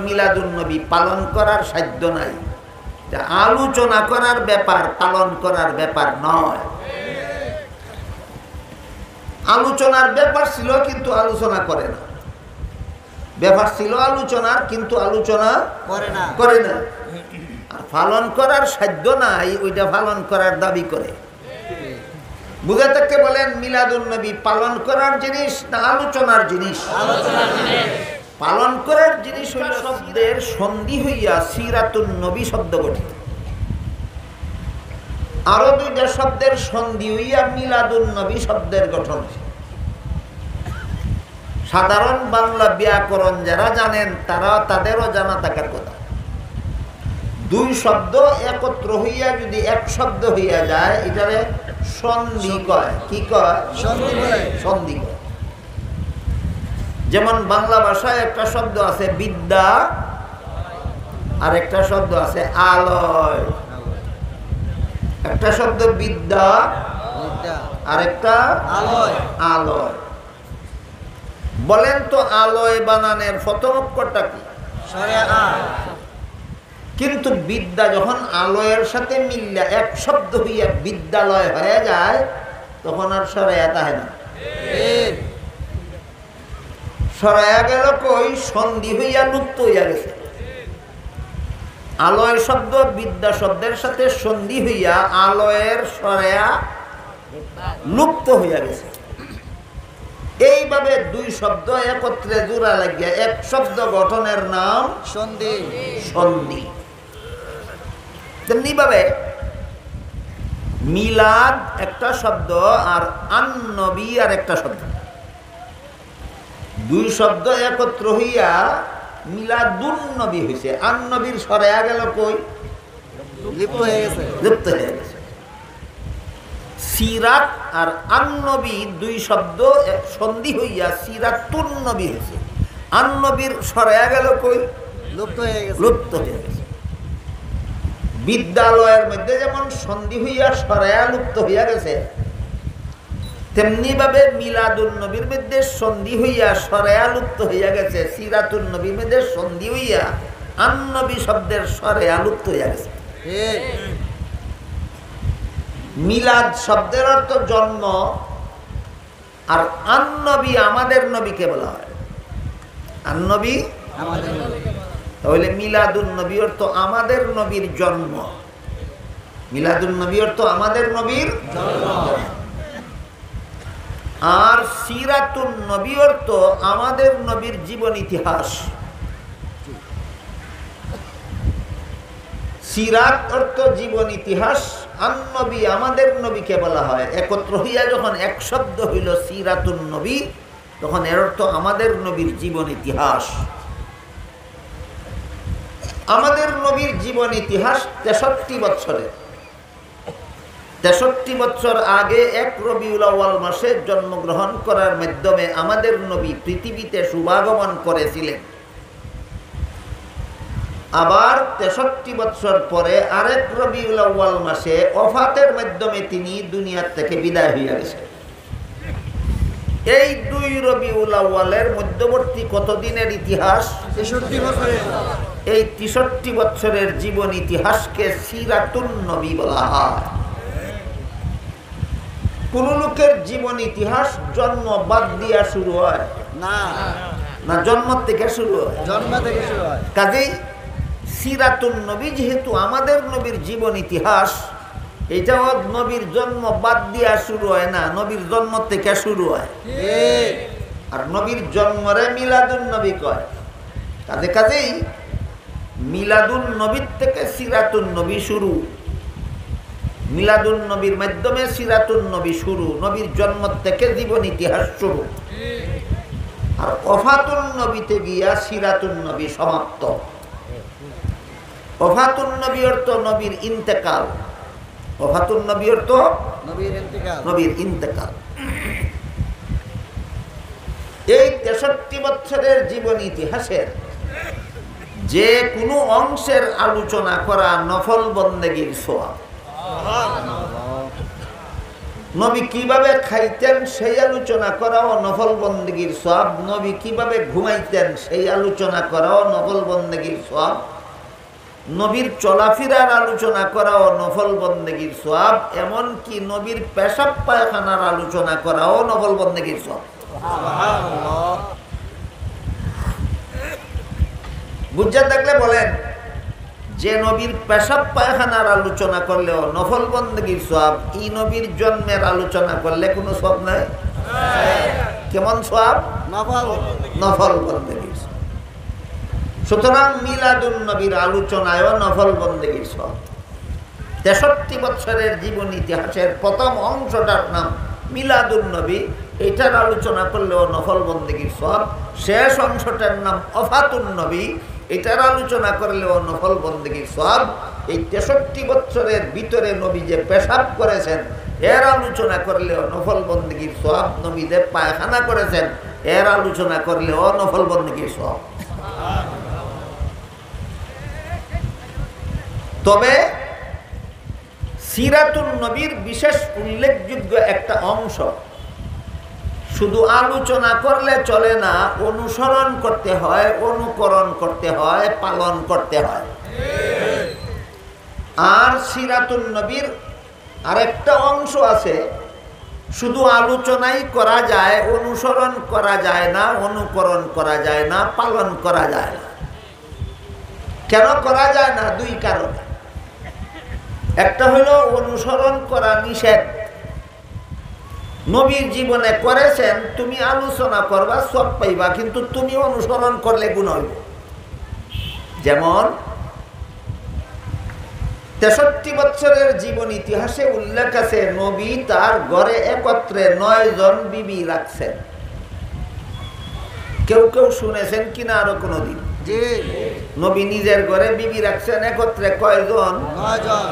মিলাদুন নবী পালন করার সাধ্য নাই, আলোচনা করার ব্যাপার, পালন করার ব্যাপার নয়। আলোচনার ব্যাপার ছিল কিন্তু আলোচনা করে না, ব্যাপার ছিল আলোচনার কিন্তু আলোচনা করে না। আর পালন করার সাধ্য নাই, ওইটা পালন করার দাবি করে। বুঝে থাকতে বলেন মিলাদুন নবী পালন করার জিনিস না আলোচনার জিনিস? পালন করার জিনিস হইল শব্দের সন্ধি হইয়া সিরাতুন নবী শব্দ গঠিত, আরো দুইটা শব্দের সন্ধি হইয়া মিলাদুন নবী শব্দের গঠন। সাধারণ বাংলা ব্যাকরণ যারা জানেন তাদেরও জানা থাকার কথা। দুই শব্দ একত্র হইয়া যদি এক শব্দ হইয়া যায় এটারে সন্ধি কয়। কি কয়? সন্ধি কয়। যেমন বাংলা ভাষায় একটা শব্দ আছে বিদ্যা, আর একটা শব্দ আছে আলয়। একটা শব্দ বিদ্যা আর একটা আলয়। বলেন তো আলয় বানানের প্রথম অক্ষরটা কি? কিন্তু বিদ্যা যখন আলয়ের সাথে মিললে এক শব্দ হইয়া বিদ্যালয় হয়ে যায় তখন আর সরাইয়া তাহে না, সরাইয়া গেল কই? সন্ধি হইয়া লুপ্ত হইয়া গেছে। আলয় শব্দ বিদ্যা শব্দের সাথে সন্ধি হইয়া আলয়ের সরাইয়া লুপ্ত হইয়া গেছে। এইভাবে দুই শব্দ একত্রে জোড়া লাগিয়া এক শব্দ গঠনের নাম সন্ধি। সন্ধি। তেমনি ভাবে মিলাদ একটা শব্দ আর আন-নবী আর একটা শব্দ, দুই শব্দ একত্র হইয়া মিলাদুন নবী হয়েছে। আন-নবীর সরাইয়া গেল কই? লিপ্ত হয়ে গেছে। লিপ্ত হয়ে গেছে। সিরাত আর আন-নবী দুই শব্দ সন্ধি হইয়া সিরাতুন নবী হয়েছে। আন-নবীর সরাইয়া গেল কই? লুপ্ত হয়ে গেছে। লুপ্ত হয়ে গেছে। বিদ্যালয়ের মধ্যে যেমন সন্ধি হইয়া সরাইয়া লুপ্ত হইয়া গেছে, তেমনি ভাবে মিলাদুন নবীর মধ্যে সন্ধি হইয়া সরাইয়া লুপ্ত হইয়া গেছে। সিরাতুন নবীর মধ্যে সন্ধি হইয়া আন-নবী শব্দের সরাইয়া লুপ্ত হইয়া গেছে। মিলাদ শব্দের অর্থ জন্ম, আর আন-নবী আমাদের নবীকে বলা হয়। আন-নবী আমাদের নবী, তাহলে মিলাদুন নবী অর্থ আমাদের নবীর জন্ম। মিলাদুন নবী অর্থ আমাদের নবীর জন্ম। আর সিরাতুন নবী অর্থ আমাদের নবীর জীবন ইতিহাস। সিরাত অর্থ জীবন ইতিহাস, আন-নবী আমাদের নবীকে বলা হয়। একত্র হইয়া যখন এক শব্দ হইল সিরাতুন নবী, তখন এর অর্থ আমাদের নবীর জীবন ইতিহাস। আমাদের নবীর জীবন ইতিহাস 63 বছরের। 63 বছর আগে এক রবিউল আউয়াল মাসে জন্মগ্রহণ করার মাধ্যমে আমাদের নবী পৃথিবীতে শুভাগমন করেছিলেন। আবার 63 বছর পরে আরেক রবিউল আউয়াল মাসে ওফাতের মাধ্যমে তিনি দুনিয়ার থেকে বিদায় হইয়া গেছেন। এই দুই রবিউল আউয়ালের মধ্যবর্তী কতদিনের ইতিহাস? 63 বছরের। এই 63 বছরের জীবন ইতিহাসকে সিরাতুন নবী বলা হয়। কোন লোকের জীবন ইতিহাস জন্ম বাদ দিয়া শুরু হয় না, না জন্ম থেকে শুরু হয়, জন্ম থেকে শুরু হয়। কাজেই সিরাতুন নবী যেহেতু আমাদের নবীর জীবন ইতিহাস, এটাও নবীর জন্ম বাদ দিয়া শুরু হয় না, নবীর জন্ম থেকে শুরু হয়। আর নবীর জন্মরে মিলাদুন নবী কয়। কাজেই মিলাদুন নবীর থেকে সিরাতুন নবী শুরু, মিলাদুন নবীর মাধ্যমে সিরাতুন নবী শুরু, নবীর জন্ম থেকে জীবন ইতিহাস শুরু। আর ওফাতুন নবীতে গিয়া সিরাতুন নবী সমাপ্ত। ওফাতুন নবী অর্থ নবীর ইন্তেকাল। ওফাতুন নবী অর্থ নবীর ইন্তেকাল। এই 63 বছরের জীবন ইতিহাসের যে কোনো অংশের আলোচনা করা নফল বন্দেগীর সওয়াব। নবী কিভাবে খাইতেন সেই আলোচনা করাও নফল বন্দেগীর সওয়াব, নবী কিভাবে ঘুমাইতেন সেই আলোচনা করাও নফল বন্দেগীর সওয়াব, নবীর চলাফেরার আলোচনা করাও নফল বন্দেগীর সওয়াব, এমনকি নবীর পেশাব পায়খানার আলোচনা করাও নফল বন্দেগীর সওয়াব। সুবহানাল্লাহ। বুঝা থাকলে বলেন, যে নবীর পেশাব পায়খানার আলোচনা করলেও নফল বন্দেগীর সওয়াব, এই নবীর জন্মের আলোচনা করলে কোনো সওয়াব নাই। কেমন সওয়াব? নফল বন্দেগীর। সুতরাং মিলাদুন নবীর আলোচনায়ও নফল বন্দেগীর সওয়াব। 63 বছরের জীবন ইতিহাসের প্রথম অংশটার নাম মিলাদুন নবী, এটার আলোচনা করলেও নফল বন্দেগীর সওয়াব। শেষ অংশটার নাম ওফাতুন নবী, এটার আলোচনা করলেও নফল বন্দেগীর সওয়াব। এই 63 বছরের ভিতরে নবী যে পেশাব করেছেন এর আলোচনা করলেও নফল বন্দেগীর সওয়াব। নবী যে পায়খানা করেছেন এর আলোচনা করলেও নফল বন্দেগীর সওয়াব। তবে সিরাতুন নবীর বিশেষ উল্লেখযোগ্য একটা অংশ শুধু আলোচনা করলে চলে না, অনুসরণ করতে হয়, অনুকরণ করতে হয়, পালন করতে হয়। আর সিরাতুন নবীর আরেকটা অংশ আছে, শুধু আলোচনাই করা যায়, অনুসরণ করা যায় না, অনুকরণ করা যায় না, পালন করা যায় না। কেন করা যায় না? দুই কারণে। একটা হলো অনুসরণ করা নিষেধ। নবীর জীবনে করেছেন, তুমি আলোচনা করবা সব পাইবা, কিন্তু তুমি অনুসরণ করলে গুণ হইব। যেমন 63 বছরের জীবন ইতিহাসে উল্লেখ আছে, নবী তার ঘরে একত্রে 9 জন বিবি রাখছেন। কেউ কেউ শুনেছেন কিনা আরো কোনদিন? নবী নিজের ঘরে বিবি রাখছেন একত্রে কয়জন? 9 জন।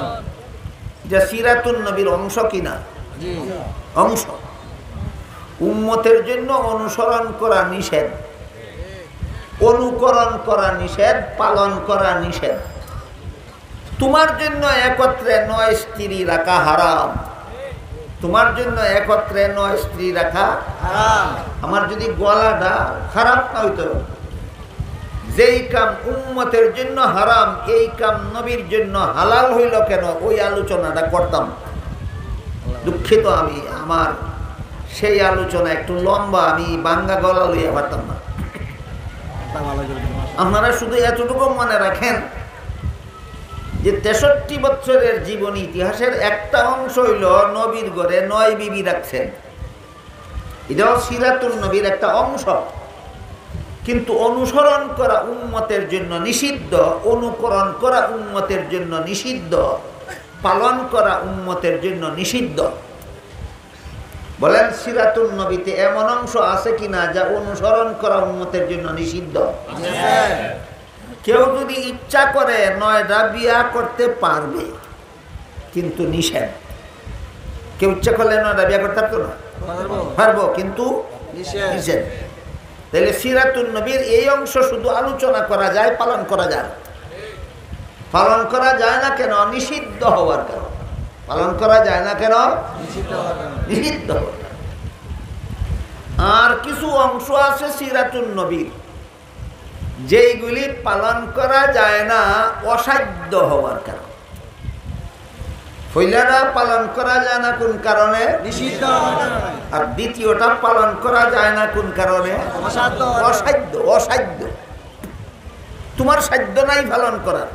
যে সিরাতুন নবীর অংশ কিনা? অংশ। উম্মতের জন্য অনুসরণ করা নিষেধ, অনুকরণ করা নিষেধ, পালন করা নিষেধ। তোমার জন্য একত্রে 9 স্ত্রী রাখা হারাম। তোমার জন্য একত্রে 9 স্ত্রী রাখা হারাম। আমার যদি গলাটা খারাপ না হইতো, যেই কাম উম্মতের জন্য হারাম এই কাম নবীর জন্য হালাল হইল কেন, ওই আলোচনাটা করতাম। দুঃখিত, আমি আমার সেই আলোচনা একটু লম্বা, আমি বাঙ্গা গলা লইয়া পারতাম না। আপনারা শুধু এতটুকু মনে রাখেন যে 63 বছরের জীবন ইতিহাসের একটা অংশ হইল নবীর ঘরে 9 বিবি রাখছেন। এটাও সিরাতুন নবীর একটা অংশ, কিন্তু অনুসরণ করা উম্মতের জন্য নিষিদ্ধ, অনুকরণ করা উম্মতের জন্য নিষিদ্ধ, পালন করা উম্মতের জন্য নিষিদ্ধ। বলেন, সিরাতুন নবীতে এমন অংশ আছে কিনা যা অনুসরণ করা উম্মতের জন্য নিষিদ্ধ? কেউ যদি ইচ্ছা করে 9টা বিয়া করতে পারবে, কিন্তু নিষেধ। কেউ ইচ্ছা করলে 9টা বিয়া করতে পারতো না? পারবো, কিন্তু নিষেধ। তাহলে সিরাতুন নবীর এই অংশ শুধু আলোচনা করা যায়, পালন করা যায় না। পালন করা যায় না কেন? নিষিদ্ধ হওয়ার কারণ। পালন করা যায় না কেন? নিষিদ্ধ। আর কিছু অংশ আছে সিরাতুন নবীর যেইগুলি পালন করা যায় না অসাধ্য হওয়ার কারণ। পয়লাটা পালন করা যায় না কোন কারণে? নিষিদ্ধ। আর দ্বিতীয়টা পালন করা যায় না কোন কারণে? অসাধ্য। অসাধ্য, তোমার সাধ্য নাই পালন করার।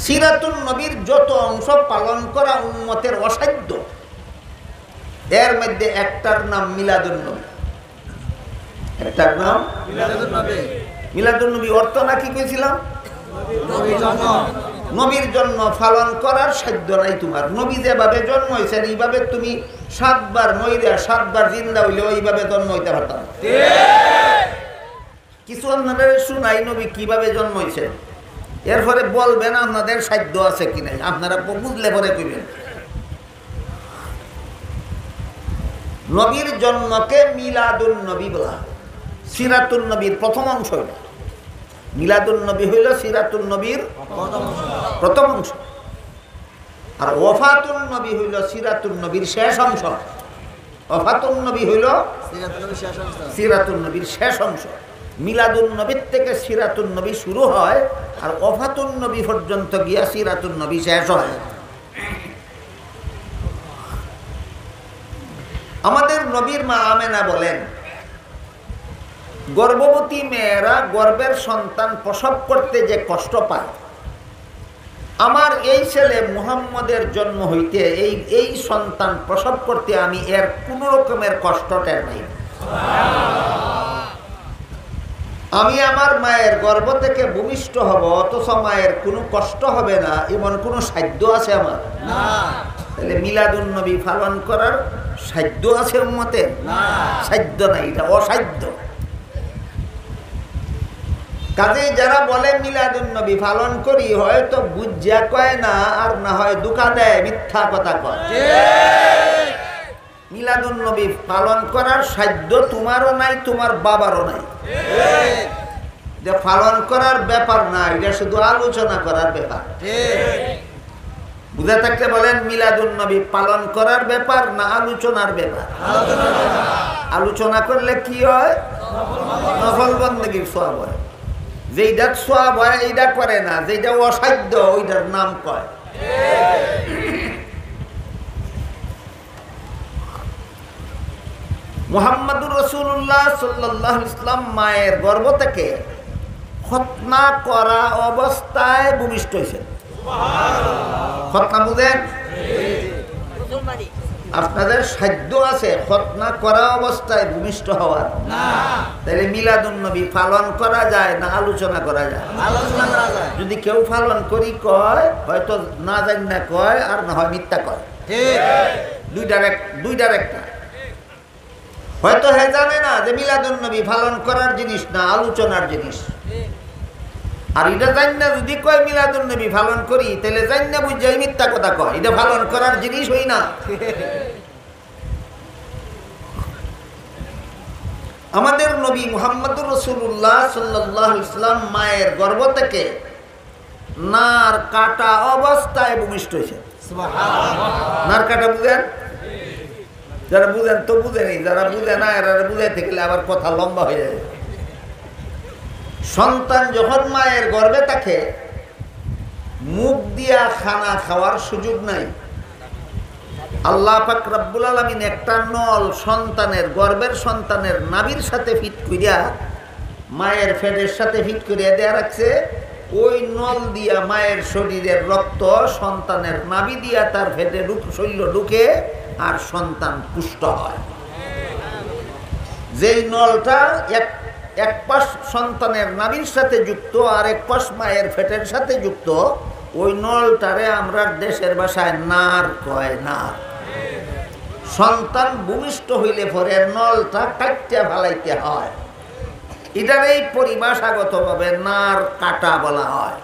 সিরাতুন নবীর যত অংশ পালন করা উম্মতের অসাধ্য, এর মধ্যে একটার নাম মিলাদুন নবী। একটার নাম মিলাদুন নবী। মিলাদুন নবী অর্থ না কি কইছিলাম? নবীর জন্ম পালন করার সাধ্য নাই তোমার। নবী যেভাবে জন্ম হয়েছেন এইভাবে তুমি 7 বার মইরা 7 বার জিন্দা হইলে ওইভাবে জন্ম হইতে পারতাম। কিছু আপনাদের শুনাই নবী কিভাবে জন্ম হয়েছেন, এরপরে বলবেন আপনাদের সাধ্য আছে কি নাই, আপনারা বুঝলে পরে কইবেন। নবীর জন্মকে মিলাদুন নবী বলা। সিরাতুন নবীর প্রথম অংশ হইল। মিলাদুন নবী হইল সিরাতুন নবীর প্রথম অংশ। আর ওয়াফাতুন নবী হইল সিরাতুন নবীর শেষ অংশ। ওয়াফাতুন নবী হইল সিরাতুন নবীর শেষ অংশ। মিলাদুন নবীর থেকে সিরাতুন নবী শুরু হয়, আর ওয়াফাতুন নবী পর্যন্ত গিয়া সিরাতুন নবী শেষ হয়। আমাদের নবীর মা আমেনা বলেন, গর্ভবতী মেয়েরা গর্ভের সন্তান প্রসব করতে যে কষ্ট পায়, আমার এই ছেলে মুহাম্মদের জন্ম হইতে এই সন্তান প্রসব করতে আমি এর কোন রকমের কষ্ট টের নাই। আমি আমার মায়ের গর্ভ থেকে ভূমিষ্ঠ হব, অথচ মায়ের কোনো কষ্ট হবে না, এমন কোনো সাধ্য আছে আমার? না। তাহলে মিলাদুন নবী পালন করার সাধ্য আছে উম্মতের? না, সাধ্য নাই, এটা অসাধ্য। কাজেই যারা বলে মিলাদুন নবী পালন করি, হয়তো বুঝা কয় না, আর না হয় দুকা দেয়, মিথ্যা কথা কয়। মিলাদুন নবী পালন করার সাধ্য তোমারও নাই, তোমার বাবারও নাই। যে পালন করার ব্যাপার না, এটা শুধু আলোচনা করার ব্যাপার। বুঝে থাকতে বলেন, মিলাদুন নবী পালন করার ব্যাপার না আলোচনার ব্যাপার? আলোচনা করলে কি হয়? নফল বন্দেগীর সওয়াব হয়। যেইটা সওয়াব হয় এইটা করে না, যেটা অসাধ্য ওইটার নাম কয়। মুহাম্মাদুর রাসূলুল্লাহ সাল্লাল্লাহু আলাইহি ওয়াসাল্লাম মায়ের গর্ভ থেকে খতনা করা অবস্থায় ভূমিষ্ঠ হয়েছেন। খতনা বুঝেন? আপনাদের সাধ্য আছে খতনা করা অবস্থায় ভূমিষ্ঠ হওয়ার? তাহলে মিলাদুন নবী পালন করা যায় না আলোচনা করা যায়? আলোচনা করা যায়। যদি কেউ পালন করি কয়, হয়তো না জানি না কয়, আর না হয় মিথ্যা কয়। দুইটার একটা। হয়তো হে জানে না যে মিলাদুন নবী পালন করার জিনিস না, আলোচনার জিনিস। আর এটা জানি না যদি কয় মিলাদুন নবী পালন করি, তাহলে জানি না বুঝে মিথ্যা কথা কয়, এটা পালন করার জিনিস হই না। আমাদের নবী মুহাম্মদুর রাসূলুল্লাহ সাল্লাল্লাহু আলাইহি ওয়াসাল্লাম মায়ের গর্ভ থেকে নার কাটা অবস্থায় ভূমিষ্ঠ হয়েছে। সুবহানাল্লাহ। নার কাটা বুঝেন? যারা বুঝেন তো বুঝেনি, যারা বুঝে না এরা বুঝাইতে গেলে আবার কথা লম্বা হয়ে যায়। সন্তান যখন মায়ের গর্ভে থাকে, মুখ দিয়া খানা খাওয়ার সুযোগ নাই। আল্লাহ পাক রব্বুল আলামিন একটা নল সন্তানের গর্ভের সন্তানের নাভির সাথে ফিট করিয়া, মায়ের ফেটের সাথে ফিট করিয়া দেয়া রাখছে। ওই নল দিয়া মায়ের শরীরের রক্ত সন্তানের নাভি দিয়া তার ফেটে শরীর ঢুকে, আর সন্তান পুষ্ট হয়। যেই নলটা এক পাশ সন্তানের নাভির সাথে যুক্ত, আর এক পাশ মায়ের ফেটের সাথে যুক্ত, ওই নলটারে আমরা দেশের ভাষায় নার কয়। নার। সন্তান ভূমিষ্ঠ হইলে পরে নলটা কাটতে ফেলাইতে হয়, এটারই পরিভাষাগতভাবে নার কাটা বলা হয়।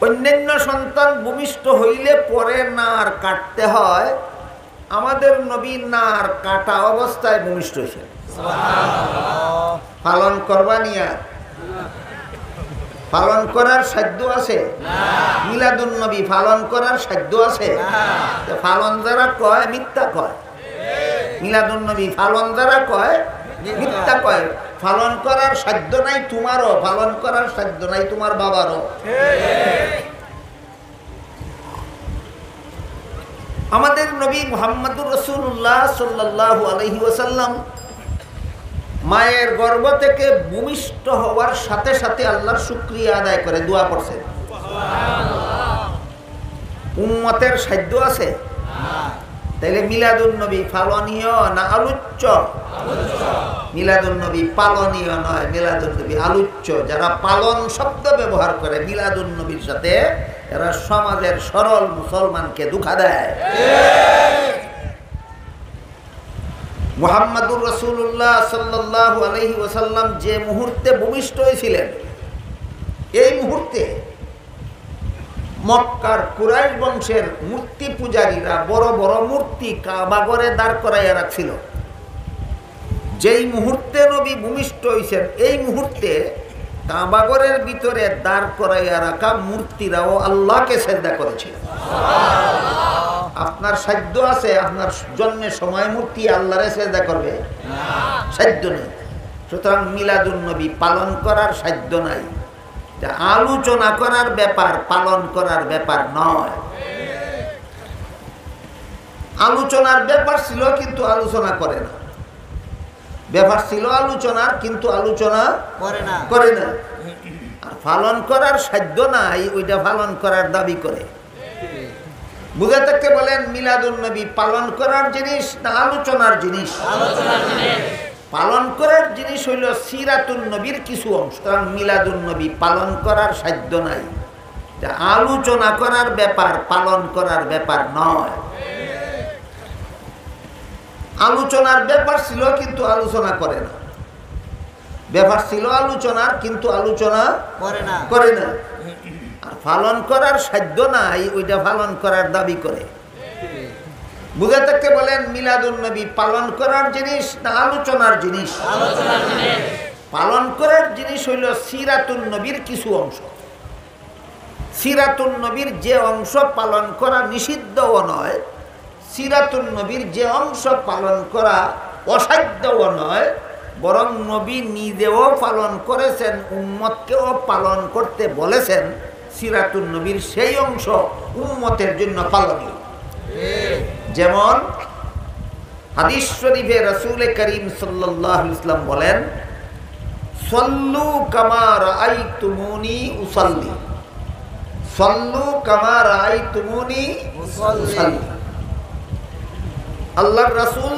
অন্যান্য সন্তান ভূমিষ্ঠ হইলে পরে নার কাটতে হয়, আমাদের নবী নার কাটা অবস্থায় ভূমিষ্ঠ হয়েছে। পালন করবা নিয়া? পালন করার সাধ্য আছে? মিলাদুন নবী পালন করার সাধ্য আছে? পালন যারা কয় মিথ্যা কয়। মিলাদুন নবী পালন যারা কয় মিথ্যা কয়। পালন করার সাধ্য নাই তোমারও, পালন করার সাধ্য নাই তোমার বাবারও। আমাদের নবী মুহাম্মদুর রাসূলুল্লাহ সাল্লাল্লাহু আলাইহি ওয়াসাল্লাম মায়ের গর্ভ থেকে ভূমিষ্ঠ হওয়ার সাথে সাথে আল্লাহর শুকরিয়া আদায় করে দোয়া করছেন। উম্মতের সাধ্য আছে? তাইলে মিলাদুন নবী পালনীয় না আলোচ্য? মিলাদুন নবী পালনীয় নয়, মিলাদুন নবী আলোচ্য। যারা পালন শব্দ ব্যবহার করে মিলাদুন নবীর সাথে, এরা সমাজের সরল মুসলমানকে ধোঁকা দেয়। মুহাম্মাদুর রাসূলুল্লাহ সাল্লাল্লাহু আলাইহি ওয়াসাল্লাম যে মুহূর্তে ভূমিষ্ঠ হয়েছিলেন, এই মুহূর্তে মক্কার কুরাইশ বংশের মূর্তি পূজারীরা বড় বড় মূর্তি কাবা ঘরে দাঁড় করাইয়া রাখছিল। যেই মুহূর্তে নবী ভূমিষ্ঠ হয়েছেন, এই মুহূর্তে কাবা ঘরের ভিতরে দাঁড় করাইয়া রাখা মূর্তিরাও আল্লাহকে সেজদা করেছিল। আপনার সাধ্য আছে আপনার জন্মের সময় মূর্তি আল্লাহরে সেজদা করবে? সাধ্য নেই। সুতরাং মিলাদুন নবী পালন করার সাধ্য নাই। আলোচনা করার ব্যাপার, পালন করার ব্যাপার নয়। আলোচনার ব্যাপার ছিল কিন্তু আলোচনা করে না, ব্যাপার ছিল আলোচনার কিন্তু আলোচনা করে না। আর পালন করার সাধ্য নাই, ওইটা পালন করার দাবি করে। বুঝে থাকতে বলেন মিলাদুন নবী পালন করার জিনিস না আলোচনার জিনিস? পালন করার জিনিস হইল সিরাতুন নবীর কিছু অংশ। কারণ মিলাদুন নবী পালন করার সাধ্য নাই। আলোচনা করার ব্যাপার, পালন করার ব্যাপার নয়। আলোচনার ব্যাপার ছিল কিন্তু আলোচনা করে না, ব্যাপার ছিল আলোচনার কিন্তু আলোচনা করে না। আর পালন করার সাধ্য নাই, ওইটা পালন করার দাবি করে। বুঝে থাকতে বলেন মিলাদুন নবী পালন করার জিনিস না আলোচনার জিনিস? পালন করার জিনিস হইল সিরাতুন নবীর কিছু অংশ। সিরাতুন নবীর যে অংশ পালন করা নিষিদ্ধও নয়, সিরাতুন নবীর যে অংশ পালন করা অসাধ্যও নয়, বরং নবী নিজেও পালন করেছেন, উম্মতকেও পালন করতে বলেছেন। সিরাতুন নবীর সেই অংশ উম্মতের জন্য পালনীয়। যেমন হাদিস শরীফে রাসূল করিম সাল্লাল্লাহু আলাইহি ওয়াসাল্লাম বলেন, সল্লু কামা রাআইতুমুনি উসাল্লি, সল্লু কামা রাআইতুমুনি উসাল্লি। আল্লাহর রাসূল